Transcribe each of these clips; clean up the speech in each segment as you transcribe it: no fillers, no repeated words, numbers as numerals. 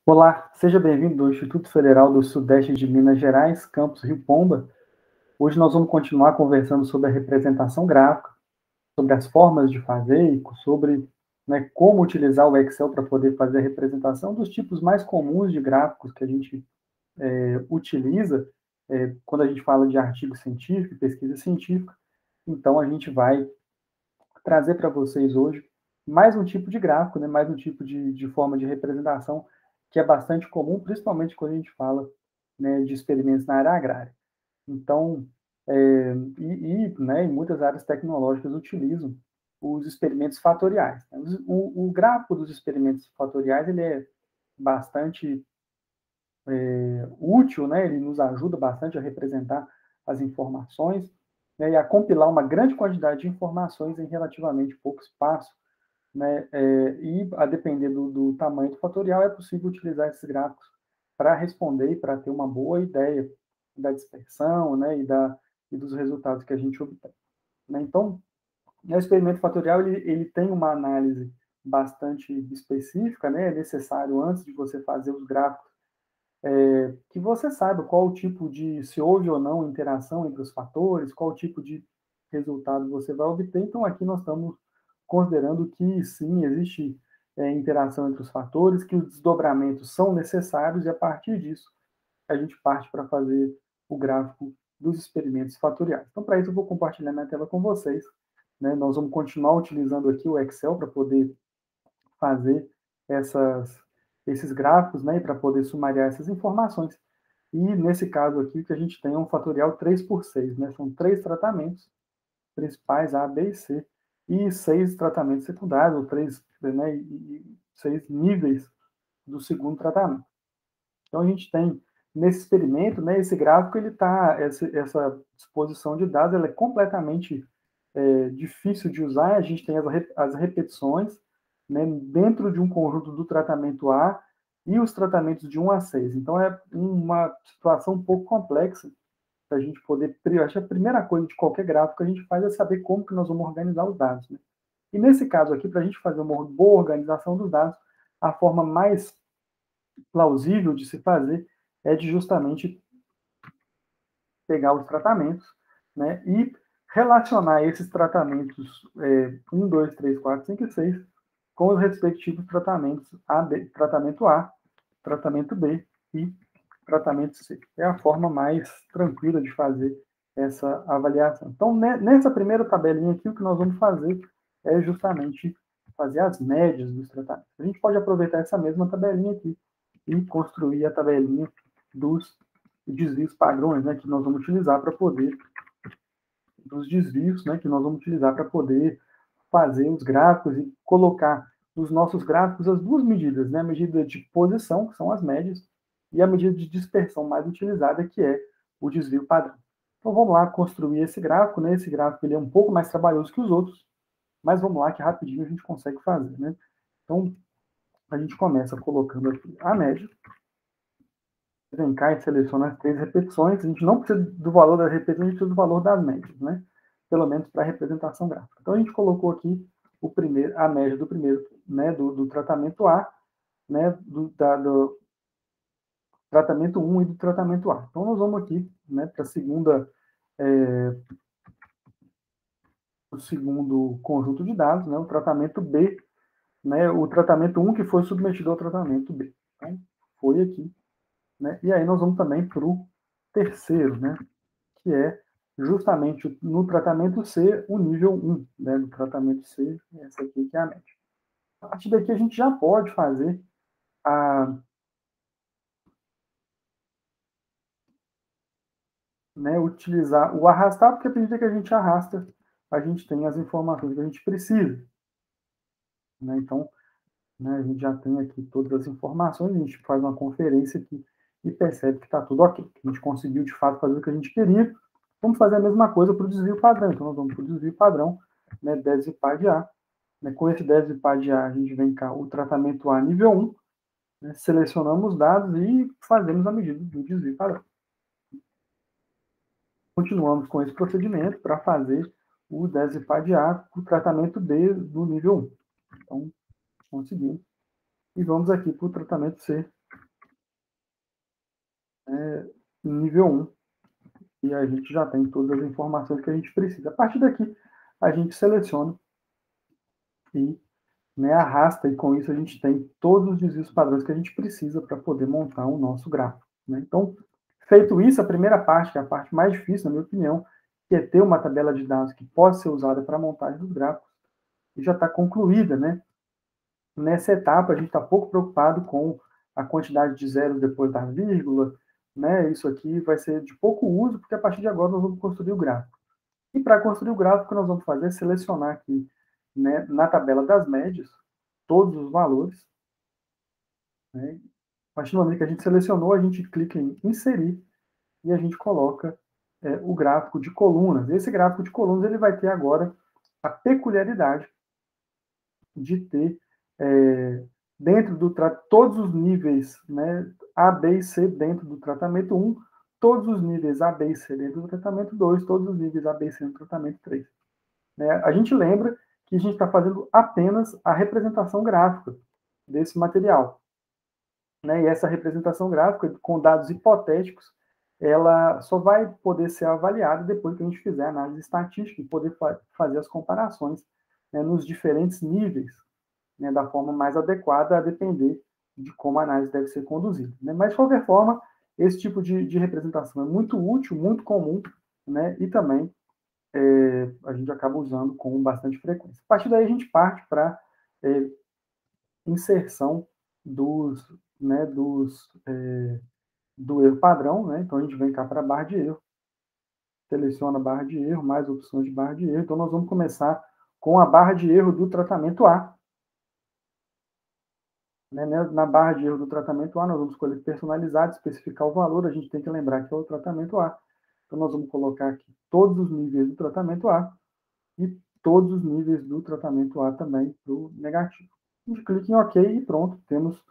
Olá, seja bem-vindo ao Instituto Federal do Sudeste de Minas Gerais, campus Rio Pomba. Hoje nós vamos continuar conversando sobre a representação gráfica, sobre as formas de fazer e sobre, como utilizar o Excel para poder fazer a representação dos tipos mais comuns de gráficos que a gente utiliza quando a gente fala de artigo científico, pesquisa científica. Então, a gente vai trazer para vocês hoje mais um tipo de gráfico, mais um tipo de forma de representação que é bastante comum, principalmente quando a gente fala de experimentos na área agrária. Então, em muitas áreas tecnológicas utilizam os experimentos fatoriais. O gráfico dos experimentos fatoriais ele é bastante útil, ele nos ajuda bastante a representar as informações e a compilar uma grande quantidade de informações em relativamente pouco espaço, e a depender do tamanho do fatorial é possível utilizar esses gráficos para responder e para ter uma boa ideia da dispersão, e dos resultados que a gente obtém. Então, o experimento fatorial ele tem uma análise bastante específica, é necessário antes de você fazer os gráficos que você saiba qual o tipo de, se houve ou não interação entre os fatores, qual o tipo de resultado você vai obter. Então, aqui nós estamos considerando que, sim, existe interação entre os fatores, que os desdobramentos são necessários e, a partir disso, a gente parte para fazer o gráfico dos experimentos fatoriais. Então, para isso, eu vou compartilhar minha tela com vocês. Nós vamos continuar utilizando aqui o Excel para poder fazer esses gráficos, e para poder sumariar essas informações. E, nesse caso aqui, o que a gente tem é um fatorial 3×6, São 3 tratamentos principais, A, B e C, e 6 tratamentos secundários, ou 3, e 6 níveis do segundo tratamento. Então, a gente tem, nesse experimento, esse gráfico, essa disposição de dados, ela é completamente difícil de usar, a gente tem as repetições, dentro de um conjunto do tratamento A e os tratamentos de 1 a 6. Então, é uma situação um pouco complexa para a gente poder... Acho que a primeira coisa de qualquer gráfico que a gente faz é saber como que nós vamos organizar os dados. E nesse caso aqui, para a gente fazer uma boa organização dos dados, a forma mais plausível de se fazer é de justamente pegar os tratamentos, e relacionar esses tratamentos 1, 2, 3, 4, 5 e 6 com os respectivos tratamentos tratamento A, tratamento B e tratamento C. É a forma mais tranquila de fazer essa avaliação. Então, nessa primeira tabelinha aqui, o que nós vamos fazer é justamente fazer as médias dos tratamentos. A gente pode aproveitar essa mesma tabelinha aqui e construir a tabelinha dos desvios padrões, que nós vamos utilizar para poder dos desvios, que nós vamos utilizar para poder fazer os gráficos e colocar nos nossos gráficos as duas medidas, a medida de posição, que são as médias, e a medida de dispersão mais utilizada, que é o desvio padrão. Então, vamos lá construir esse gráfico, Esse gráfico ele é um pouco mais trabalhoso que os outros, mas vamos lá que rapidinho a gente consegue fazer, Então, a gente começa colocando aqui a média, vem cá e seleciona as 3 repetições. A gente não precisa do valor das repetições, a gente precisa do valor das médias, Pelo menos para a representação gráfica. Então, a gente colocou aqui a média do primeiro, do tratamento A, do tratamento 1 e do tratamento A. Então, nós vamos aqui, para o segundo conjunto de dados, o tratamento B, o tratamento 1 que foi submetido ao tratamento B. Então, foi aqui. E aí nós vamos também para o terceiro, que é justamente no tratamento C, o nível 1, do tratamento C, essa aqui que é a média. A partir daqui a gente já pode fazer utilizar o arrastar, porque a medida que a gente arrasta, a gente tem as informações que a gente precisa. Então, a gente já tem aqui todas as informações, a gente faz uma conferência aqui e percebe que está tudo ok, que a gente conseguiu, de fato, fazer o que a gente queria. Vamos fazer a mesma coisa para o desvio padrão. Então, nós vamos para o desvio padrão, 10 de par de A. Com esse 10 de par de A, a gente vem cá, o tratamento A nível 1, selecionamos os dados e fazemos a medida do desvio padrão. Continuamos com esse procedimento para fazer o 10 de par de A, o tratamento B do nível 1. Então, conseguimos. E vamos aqui para o tratamento C, nível 1, e a gente já tem todas as informações que a gente precisa. A partir daqui, a gente seleciona e, né, arrasta, e com isso a gente tem todos os desvios padrões que a gente precisa para poder montar o nosso gráfico. Né? Então, feito isso, a primeira parte, que é a parte mais difícil, na minha opinião, que é ter uma tabela de dados que pode ser usada para a montagem dos gráficos, e já está concluída. Né? Nessa etapa, a gente está pouco preocupado com a quantidade de zeros depois da vírgula, né? Isso aqui vai ser de pouco uso, porque a partir de agora nós vamos construir o gráfico. E para construir o gráfico, o que nós vamos fazer é selecionar aqui, né, na tabela das médias, todos os valores. Né? A partir do momento que a gente selecionou, a gente clica em inserir e a gente coloca o gráfico de colunas. Esse gráfico de colunas ele vai ter agora a peculiaridade de ter dentro do todos os níveis, né, A, B e C dentro do tratamento 1, todos os níveis A, B e C dentro do tratamento 2, todos os níveis A, B e C no tratamento 3. Né? A gente lembra que a gente está fazendo apenas a representação gráfica desse material. Né? E essa representação gráfica, com dados hipotéticos, ela só vai poder ser avaliada depois que a gente fizer a análise estatística e poder fazer as comparações, né, nos diferentes níveis, né, da forma mais adequada, a depender de como a análise deve ser conduzida. Né? Mas, de qualquer forma, esse tipo de representação é muito útil, muito comum, né, e também a gente acaba usando com bastante frequência. A partir daí, a gente parte para inserção né, do erro padrão. Né? Então, a gente vem cá para a barra de erro, seleciona a barra de erro, mais opções de barra de erro. Então, nós vamos começar com a barra de erro do tratamento A. Né? Na barra de erro do tratamento A, nós vamos escolher personalizado, especificar o valor. A gente tem que lembrar que é o tratamento A. Então, nós vamos colocar aqui todos os níveis do tratamento A e todos os níveis do tratamento A também para o negativo. A gente clica em OK e pronto, temos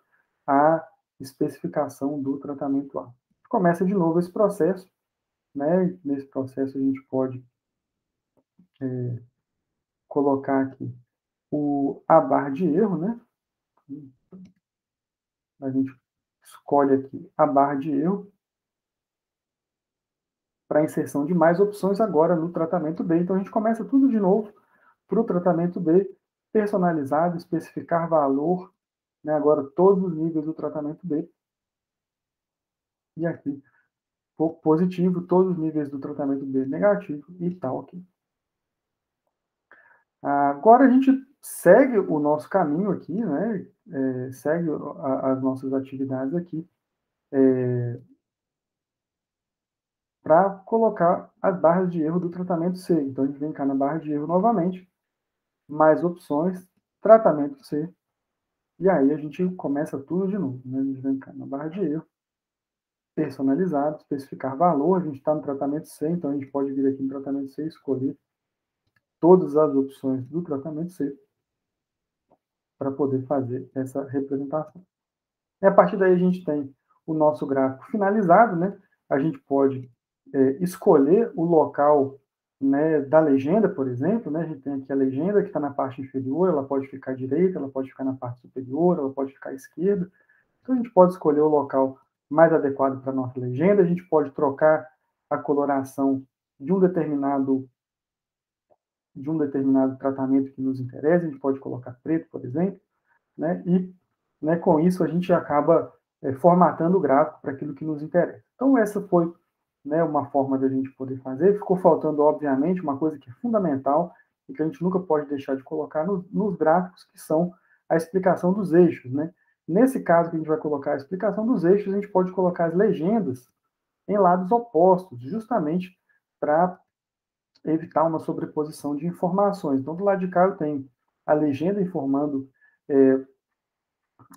a especificação do tratamento A. Começa de novo esse processo. Né? Nesse processo, a gente pode colocar aqui a barra de erro. Né? A gente escolhe aqui a barra de erro para inserção de mais opções agora no tratamento B. Então, a gente começa tudo de novo para o tratamento B, personalizado, especificar valor, né? Agora todos os níveis do tratamento B. E aqui, positivo, todos os níveis do tratamento B negativo e tal aqui. Agora a gente segue o nosso caminho aqui, né? Segue as nossas atividades aqui, para colocar as barras de erro do tratamento C. Então, a gente vem cá na barra de erro novamente, mais opções, tratamento C, e aí a gente começa tudo de novo. Né? A gente vem cá na barra de erro, personalizado, especificar valor, a gente está no tratamento C, então a gente pode vir aqui no tratamento C e escolher todas as opções do tratamento C para poder fazer essa representação. E a partir daí a gente tem o nosso gráfico finalizado. Né? A gente pode escolher o local, né, da legenda, por exemplo. Né? A gente tem aqui a legenda que está na parte inferior, ela pode ficar à direita, ela pode ficar na parte superior, ela pode ficar à esquerda. Então a gente pode escolher o local mais adequado para a nossa legenda, a gente pode trocar a coloração de um determinado tratamento que nos interessa, a gente pode colocar preto, por exemplo. Né? E, né, com isso a gente acaba formatando o gráfico para aquilo que nos interessa. Então essa foi, né, uma forma da gente poder fazer. Ficou faltando, obviamente, uma coisa que é fundamental e que a gente nunca pode deixar de colocar nos gráficos, que são a explicação dos eixos. Né? Nesse caso que a gente vai colocar a explicação dos eixos, a gente pode colocar as legendas em lados opostos, justamente para evitar uma sobreposição de informações. Então, do lado de cá eu tenho a legenda informando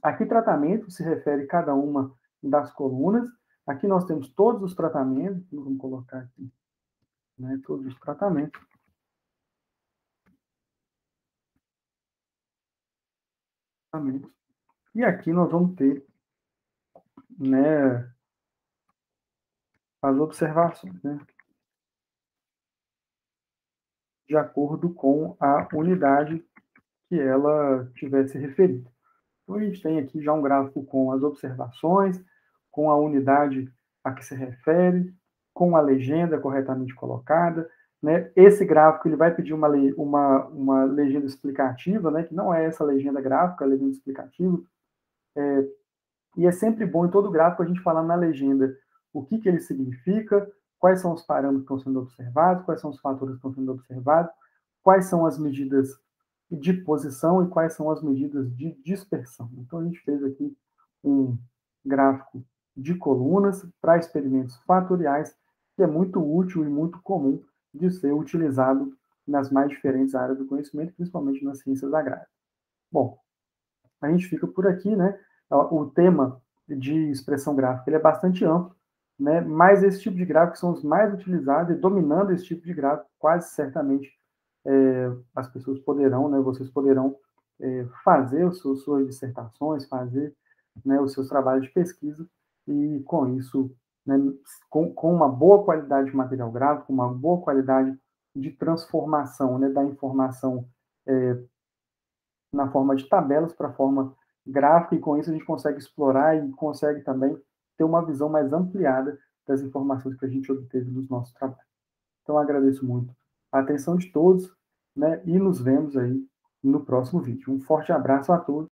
a que tratamento se refere cada uma das colunas. Aqui nós temos todos os tratamentos, vamos colocar aqui, né, todos os tratamentos. E aqui nós vamos ter, né, as observações, né, de acordo com a unidade que ela tivesse referido. Então, a gente tem aqui já um gráfico com as observações, com a unidade a que se refere, com a legenda corretamente colocada, né? Esse gráfico ele vai pedir uma legenda explicativa, né? Que não é essa legenda gráfica, a legenda explicativa. E é sempre bom em todo gráfico a gente falar na legenda o que ele significa, quais são os parâmetros que estão sendo observados, quais são os fatores que estão sendo observados, quais são as medidas de posição e quais são as medidas de dispersão. Então, a gente fez aqui um gráfico de colunas para experimentos fatoriais, que é muito útil e muito comum de ser utilizado nas mais diferentes áreas do conhecimento, principalmente nas ciências agrárias. Bom, a gente fica por aqui, né? O tema de expressão gráfica ele é bastante amplo, né? Mas esse tipo de gráfico são os mais utilizados e dominando esse tipo de gráfico, quase certamente as pessoas poderão, né? Vocês poderão fazer suas dissertações, fazer, né, os seus trabalhos de pesquisa e com isso, né, com uma boa qualidade de material gráfico, uma boa qualidade de transformação, né, da informação na forma de tabelas para a forma gráfica, e com isso a gente consegue explorar e consegue também ter uma visão mais ampliada das informações que a gente obteve nos nossos trabalhos. Então, eu agradeço muito a atenção de todos, né, e nos vemos aí no próximo vídeo. Um forte abraço a todos.